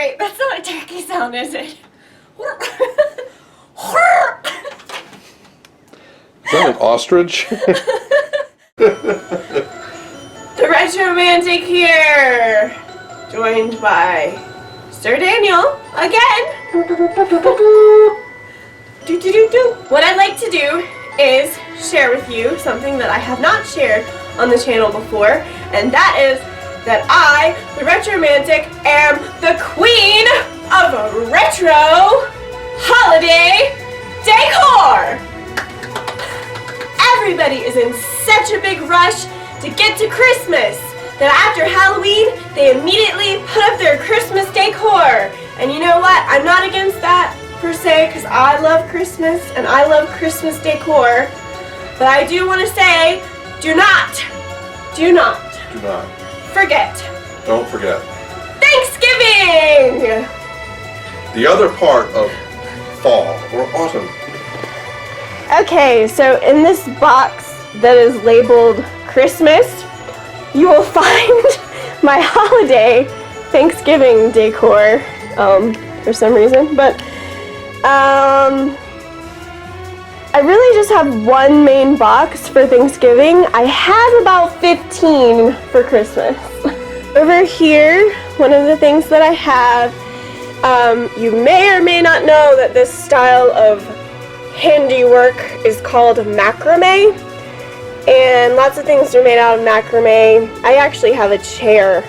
Wait, that's not a turkey sound, is it? Is that an ostrich? The Retromantic here, joined by Sir Daniel again. What I'd like to do is share with you something that I have not shared on the channel before, and that is that I, the Retromantic, am the queen of retro holiday decor. Everybody is in such a big rush to get to Christmas that after Halloween, they immediately put up their Christmas decor. And you know what? I'm not against that per se, because I love Christmas and I love Christmas decor. But I do want to say, do not forget. Don't forget. Thanksgiving! The other part of fall or autumn. Okay, so in this box that is labeled Christmas, you will find my holiday Thanksgiving decor, for some reason, but I really just have one main box for Thanksgiving. I have about 15 for Christmas. Over here, one of the things that I have, you may or may not know that this style of handiwork is called macrame, and lots of things are made out of macrame. I actually have a chair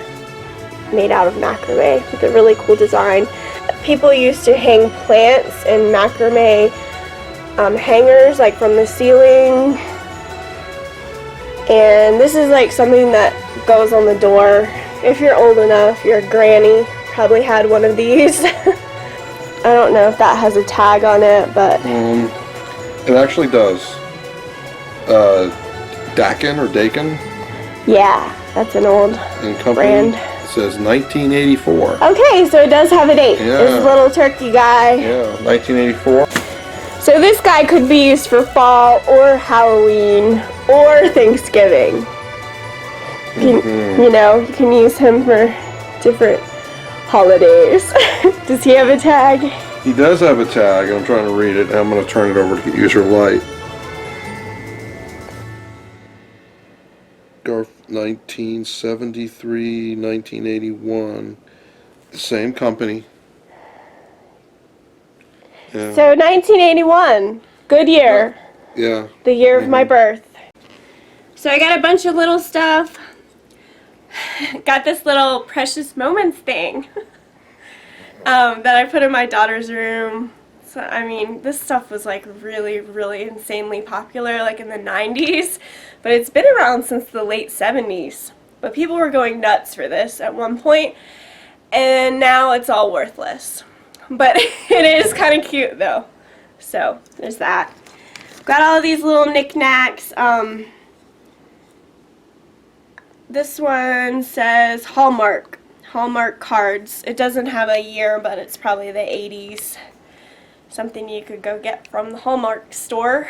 made out of macrame with a really cool design. People used to hang plants in macrame hangers, like from the ceiling, and this is like something that goes on the door. If you're old enough, your granny probably had one of these. I don't know if that has a tag on it, but it actually does. Dakin or Dakin? Yeah, that's an old brand. It says 1984. Okay, so it does have a date. Yeah. This little turkey guy. Yeah, 1984. So this guy could be used for fall or Halloween or Thanksgiving. You know, you can use him for different holidays. Does he have a tag? He does have a tag. I'm trying to read it, and I'm going to turn it over to user light. Garf 1973, 1981. The same company. Yeah. So 1981, good year. Yeah. The year of my birth. So I got a bunch of little stuff. Got this little precious moments thing that I put in my daughter's room. So I mean, this stuff was like really, really insanely popular, like in the 90s, but it's been around since the late 70s. But people were going nuts for this at one point, and now it's all worthless. But it is kind of cute though. So there's that. Got all these little knickknacks. This one says Hallmark cards. It doesn't have a year, but it's probably the 80s. Something you could go get from the Hallmark store.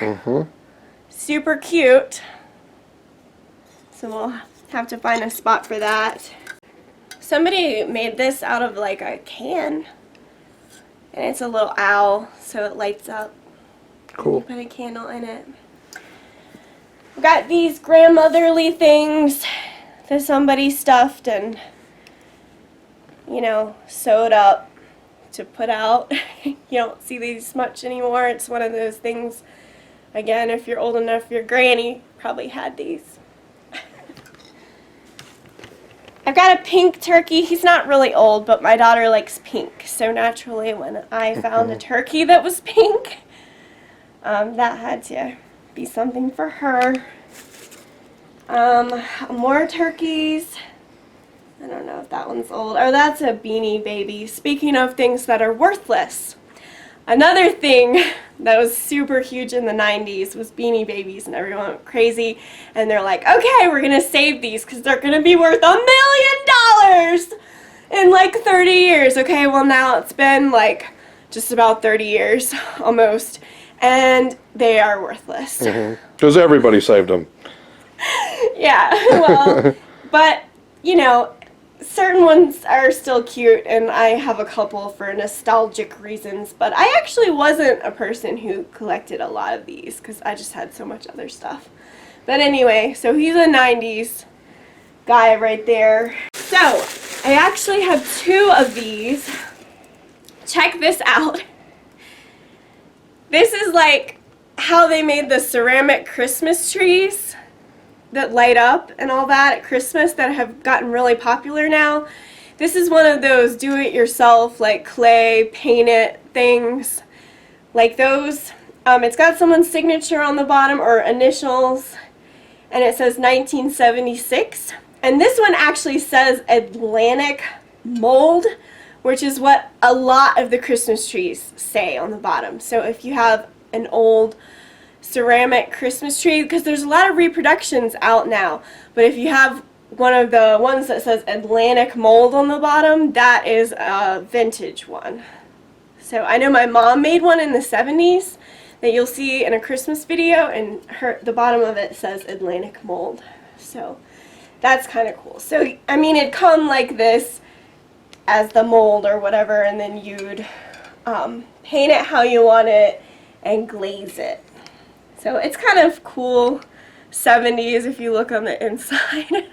Super cute. So we'll have to find a spot for that. Somebody made this out of like a can. And it's a little owl, so it lights up. Cool. Put a candle in it. Got these grandmotherly things that somebody stuffed and, you know, sewed up to put out. You don't see these much anymore. It's one of those things, again, if you're old enough, your granny probably had these. I've got a pink turkey. He's not really old, but my daughter likes pink. So naturally, when I found a turkey that was pink, that had to be something for her. More turkeys. I don't know if that one's old. Oh, that's a Beanie Baby. Speaking of things that are worthless, another thing that was super huge in the 90s was Beanie Babies, and everyone went crazy, and they're like, okay, we're gonna save these because they're gonna be worth $1 million in like 30 years. Okay, well now it's been like just about 30 years almost, and they are worthless. Because everybody saved them. Yeah, well, but you know, certain ones are still cute, and I have a couple for nostalgic reasons, but I actually wasn't a person who collected a lot of these because I just had so much other stuff. But anyway, so he's a 90s guy right there. So, I actually have 2 of these. Check this out. This is like how they made the ceramic Christmas trees that light up and all that at Christmas that have gotten really popular now. This is one of those do-it-yourself, like clay, paint it things, like those. It's got someone's signature on the bottom, or initials, and it says 1976. And this one actually says Atlantic mold, which is what a lot of the Christmas trees say on the bottom. So if you have an old ceramic Christmas tree, because there's a lot of reproductions out now, but if you have one of the ones that says Atlantic mold on the bottom, that is a vintage one. So I know my mom made one in the 70s that you'll see in a Christmas video, and the bottom of it says Atlantic mold. So that's kind of cool. So I mean, it'd come like this as the mold or whatever, and then you'd paint it how you want it and glaze it. So it's kind of cool 70s if you look on the inside.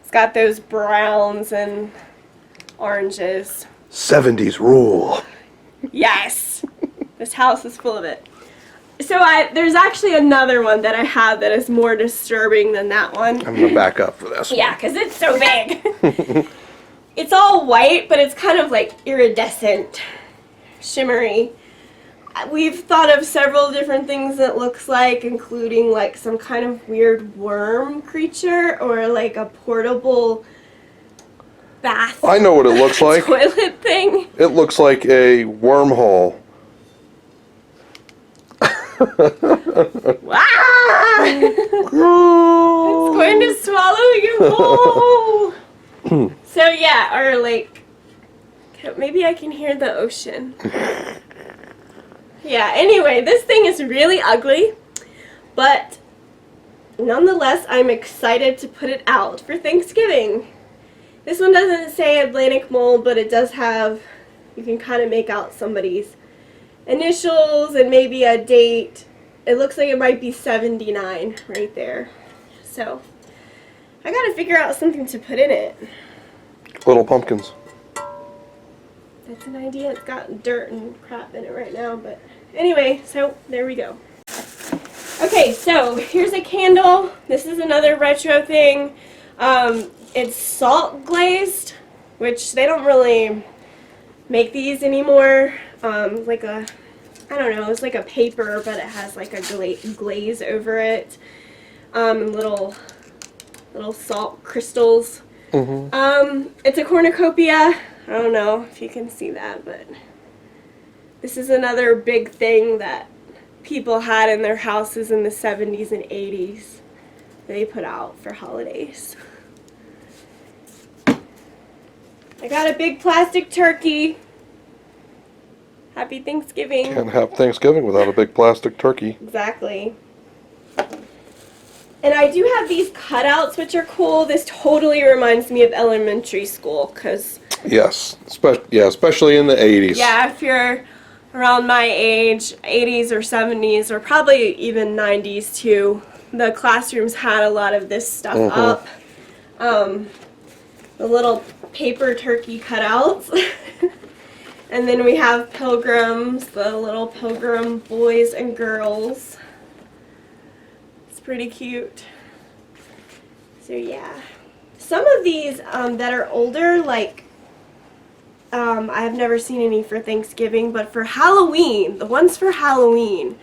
It's got those browns and oranges. 70s rule. Yes! This house is full of it. So there's actually another one that I have that is more disturbing than that one. I'm going to back up for this. Yeah, because it's so big. It's all white, but it's kind of like iridescent, shimmery. We've thought of several different things it looks like, including like some kind of weird worm creature or like a portable bath. I know what it looks like. Toilet thing. It looks like a wormhole. Ah! It's going to swallow you whole. So yeah, or like, maybe I can hear the ocean. Yeah, anyway, this thing is really ugly, but nonetheless, I'm excited to put it out for Thanksgiving. This one doesn't say Atlantic mold, but it does have, you can kind of make out somebody's initials and maybe a date. It looks like it might be 79 right there. So, I gotta figure out something to put in it. Little pumpkins. That's an idea. It's got dirt and crap in it right now, but anyway, so there we go. Okay, so here's a candle. This is another retro thing. It's salt glazed, which they don't really make these anymore. Like a, I don't know, it's like a paper, but it has like a glaze over it. And little salt crystals. It's a cornucopia. I don't know if you can see that, but this is another big thing that people had in their houses in the 70s and 80s that they put out for holidays. I got a big plastic turkey. Happy Thanksgiving. Can't have Thanksgiving without a big plastic turkey. Exactly. And I do have these cutouts, which are cool. This totally reminds me of elementary school, because... Yes, especially in the 80s. Yeah, if you're around my age, 80s or 70s, or probably even 90s too, the classrooms had a lot of this stuff up. The little paper turkey cutouts. And then we have pilgrims, the little pilgrim boys and girls. It's pretty cute. So yeah. Some of these that are older, like, I have never seen any for Thanksgiving, but for Halloween, the ones for Halloween,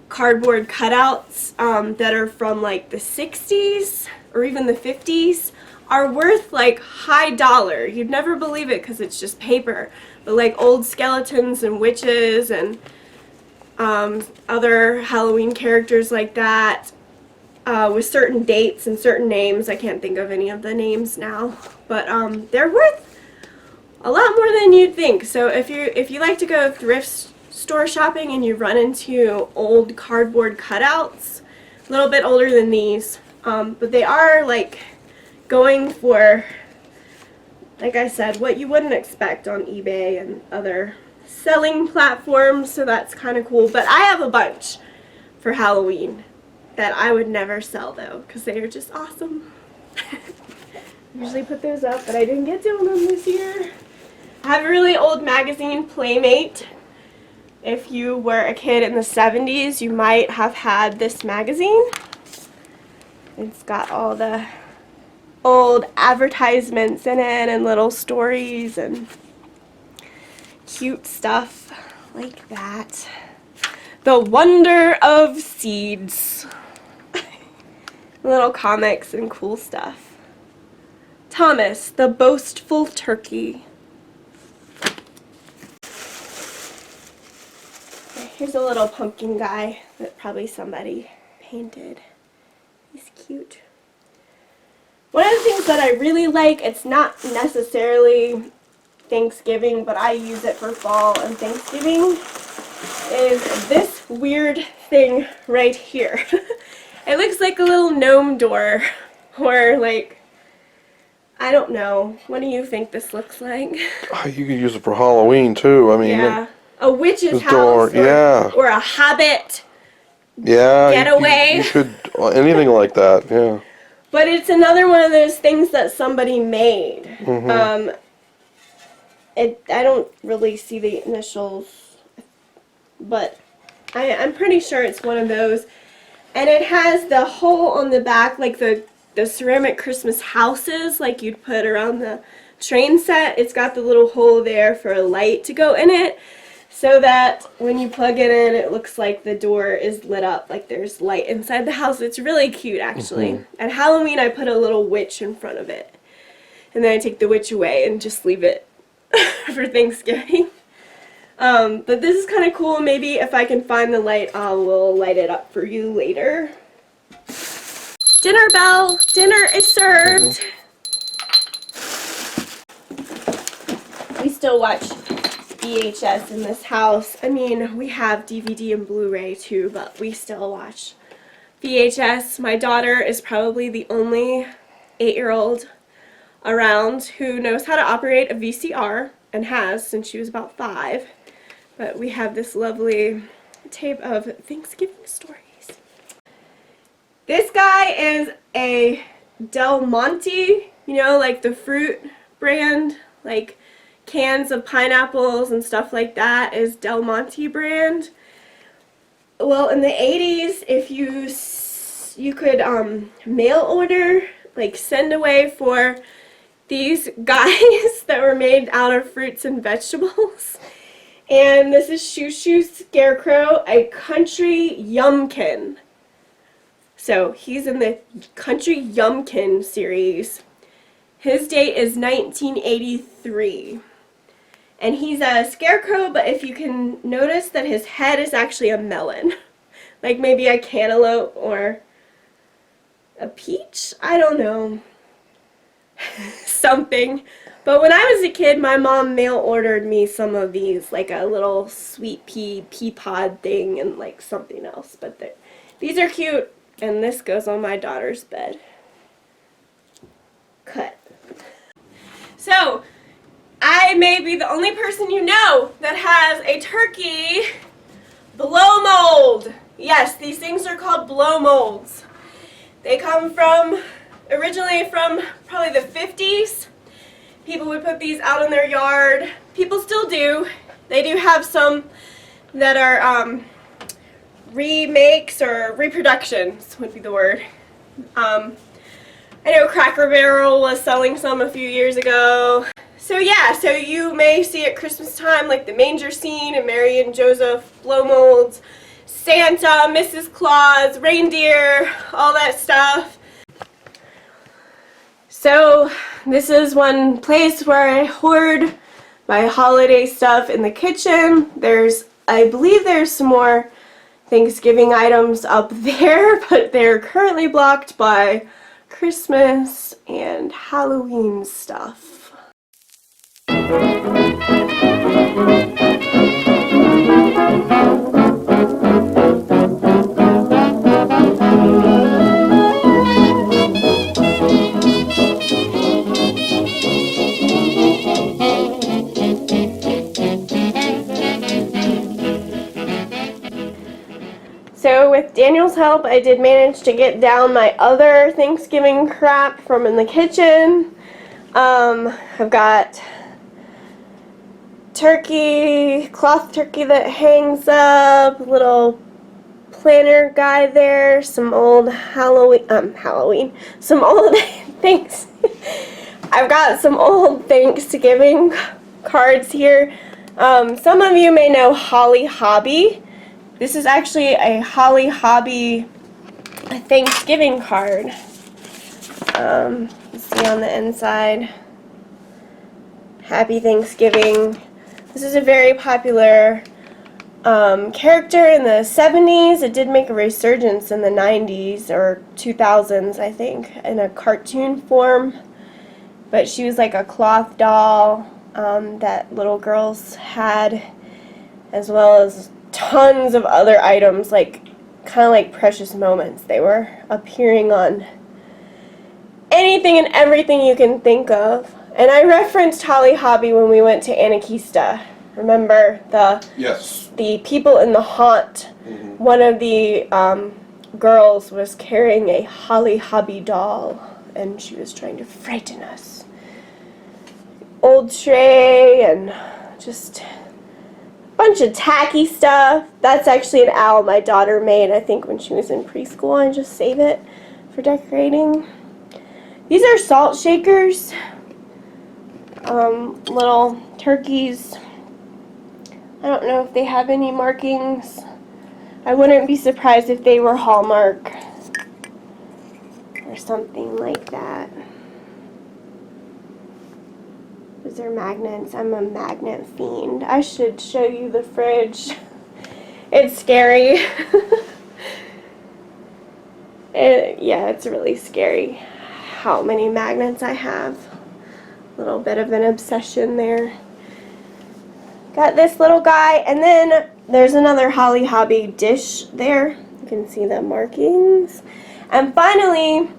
cardboard cutouts that are from like the 60s or even the 50s are worth like high dollar. You'd never believe it because it's just paper. But like old skeletons and witches and other Halloween characters like that with certain dates and certain names. I can't think of any of the names now, but they're worth a lot more than you'd think. So if you like to go thrift store shopping and you run into old cardboard cutouts, a little bit older than these, but they are like going for like I said, what you wouldn't expect on eBay and other selling platforms, so that's kind of cool. But I have a bunch for Halloween that I would never sell though, because they are just awesome. Usually put those up, but I didn't get to them this year. I have a really old magazine, Playmate. If you were a kid in the 70s, you might have had this magazine. It's got all the old advertisements in it and little stories and cute stuff like that. The Wonder of Seeds. Little comics and cool stuff. Thomas, the Boastful Turkey. Here's a little pumpkin guy that probably somebody painted. He's cute. One of the things that I really like, it's not necessarily Thanksgiving, but I use it for fall and Thanksgiving, is this weird thing right here. It looks like a little gnome door, or like, I don't know. What do you think this looks like? You could use it for Halloween too. I mean, yeah, a witch's house, door, yeah, or a hobbit getaway. You could anything like that, yeah. But it's another one of those things that somebody made. Mm-hmm. I don't really see the initials, but I'm pretty sure it's one of those. And it has the hole on the back, like the ceramic Christmas houses, like you'd put around the train set. It's got the little hole there for a light to go in it, so that when you plug it in, it looks like the door is lit up, like there's light inside the house. It's really cute, actually. Mm-hmm. At Halloween, I put a little witch in front of it. And then I take the witch away and just leave it for Thanksgiving. But this is kind of cool. Maybe if I can find the light, I will light it up for you later. Dinner bell! Dinner is served! We still watch VHS in this house. I mean, we have DVD and Blu-ray too, but we still watch VHS. My daughter is probably the only 8-year-old around who knows how to operate a VCR, and has since she was about 5. But we have this lovely tape of Thanksgiving stories. This guy is a Del Monte, you know, like the fruit brand, like cans of pineapples and stuff like that is Del Monte brand. Well, in the 80s, if you could mail order, like send away for these guys that were made out of fruits and vegetables. And this is Shoo Shoo Scarecrow, a country yumpkin. So he's in the country yumpkin series. His date is 1983. And he's a scarecrow, but if you can notice that his head is actually a melon. Like maybe a cantaloupe or a peach? I don't know. Something. But when I was a kid, my mom mail ordered me some of these, like a little sweet pea pod thing and like something else. But these are cute, and this goes on my daughter's bed. Cut. So, I may be the only person you know that has a turkey blow mold. Yes, these things are called blow molds. They come originally from probably the 50s. People would put these out in their yard. People still do. They do have some that are remakes or reproductions would be the word. I know Cracker Barrel was selling some a few years ago. So yeah, so you may see at Christmas time like the manger scene and Mary and Joseph blow molds, Santa, Mrs. Claus, reindeer, all that stuff. So this is one place where I hoard my holiday stuff in the kitchen. I believe there's some more Thanksgiving items up there, but they're currently blocked by Christmas and Halloween stuff. Daniel's help, I did manage to get down my other Thanksgiving crap from in the kitchen. I've got turkey, cloth turkey that hangs up, little planner guy there, some old some old things. I've got some old Thanksgiving cards here. Some of you may know Holly Hobby. This is actually a Holly Hobby Thanksgiving card. You see on the inside, Happy Thanksgiving. This is a very popular character in the 70s. It did make a resurgence in the 90s or 2000s, I think, in a cartoon form. But she was like a cloth doll that little girls had, as well as tons of other items, like kind of like precious moments. They were appearing on anything and everything you can think of. And I referenced Holly Hobby when we went to Anarchista. Remember the people in the haunt? Mm-hmm. One of the girls was carrying a Holly Hobby doll, and she was trying to frighten us. Old tray and just bunch of tacky stuff. That's actually an owl my daughter made, I think, when she was in preschool. I just save it for decorating. These are salt shakers. Little turkeys. I don't know if they have any markings. I wouldn't be surprised if they were Hallmark or something like that. These are magnets. I'm a magnet fiend. I should show you the fridge. It's scary. Yeah, it's really scary how many magnets I have. A little bit of an obsession there. Got this little guy, and then there's another Holly Hobby dish there. You can see the markings. And finally,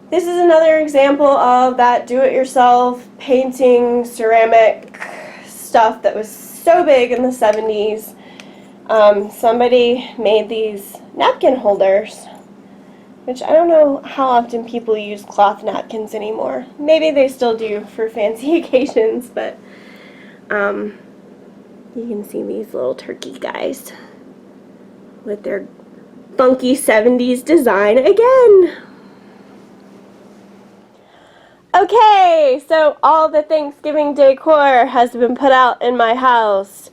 this is another example of that do-it-yourself painting ceramic stuff that was so big in the 70s. Somebody made these napkin holders, which I don't know how often people use cloth napkins anymore. Maybe they still do for fancy occasions, but you can see these little turkey guys with their funky 70s design again. Okay, so all the Thanksgiving decor has been put out in my house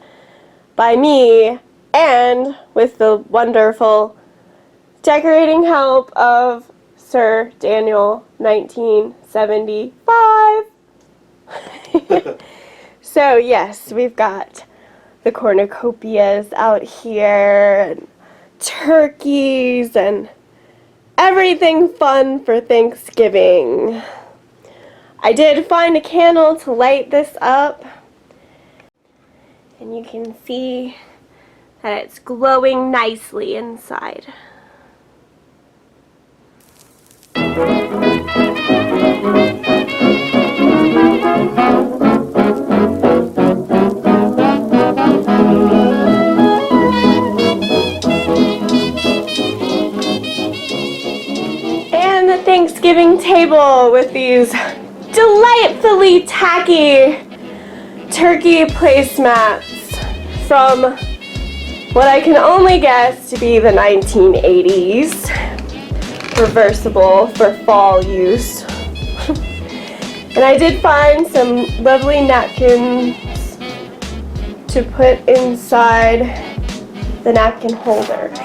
by me and with the wonderful decorating help of Sir Daniel 1975. So yes, we've got the cornucopias out here, and turkeys, and everything fun for Thanksgiving. I did find a candle to light this up, and you can see that it's glowing nicely inside. And the Thanksgiving table with these delightfully tacky turkey placemats from what I can only guess to be the 1980s. Reversible for fall use. And I did find some lovely napkins to put inside the napkin holders.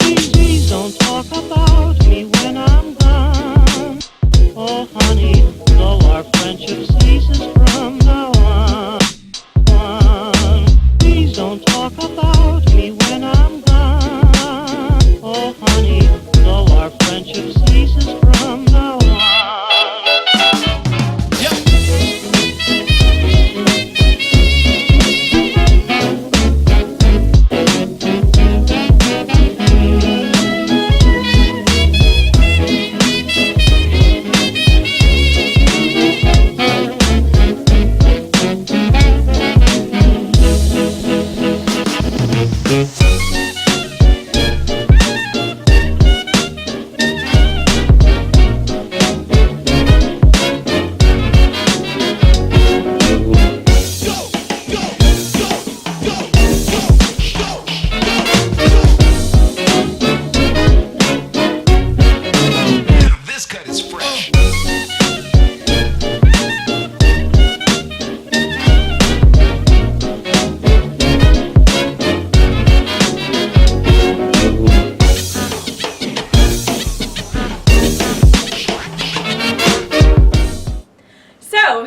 Please don't talk about me when I'm gone. Oh honey, though our friendship ceases from now on. Please don't talk about me when I'm gone. Oh honey, though our friendship ceases from now on.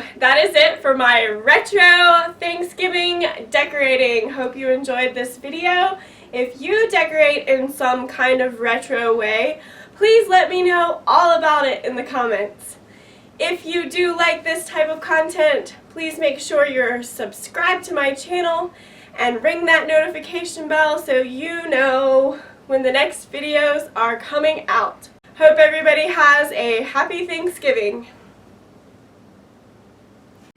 So that is it for my retro Thanksgiving decorating. Hope you enjoyed this video. If you decorate in some kind of retro way, please let me know all about it in the comments. If you do like this type of content, please make sure you're subscribed to my channel and ring that notification bell so you know when the next videos are coming out. Hope everybody has a happy Thanksgiving.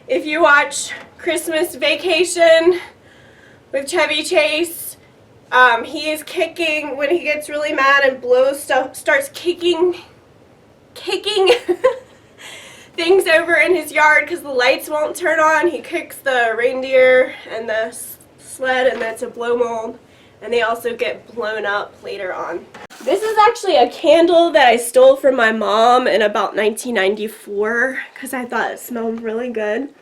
If you watch Christmas Vacation with Chevy Chase, he is kicking when he gets really mad and blows stuff, starts kicking things over in his yard because the lights won't turn on. He kicks the reindeer and the sled, and that's a blow mold, and they also get blown up later on. This is actually a candle that I stole from my mom in about 1994 because I thought it smelled really good.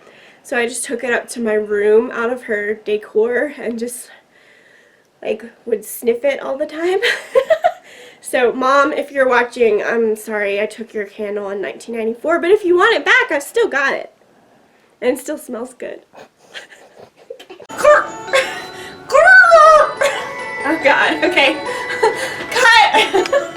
So I just took it up to my room out of her decor and just like would sniff it all the time. So Mom, if you're watching, I'm sorry I took your candle in 1994, but if you want it back, I've still got it. And it still smells good. Oh God, okay. Cut!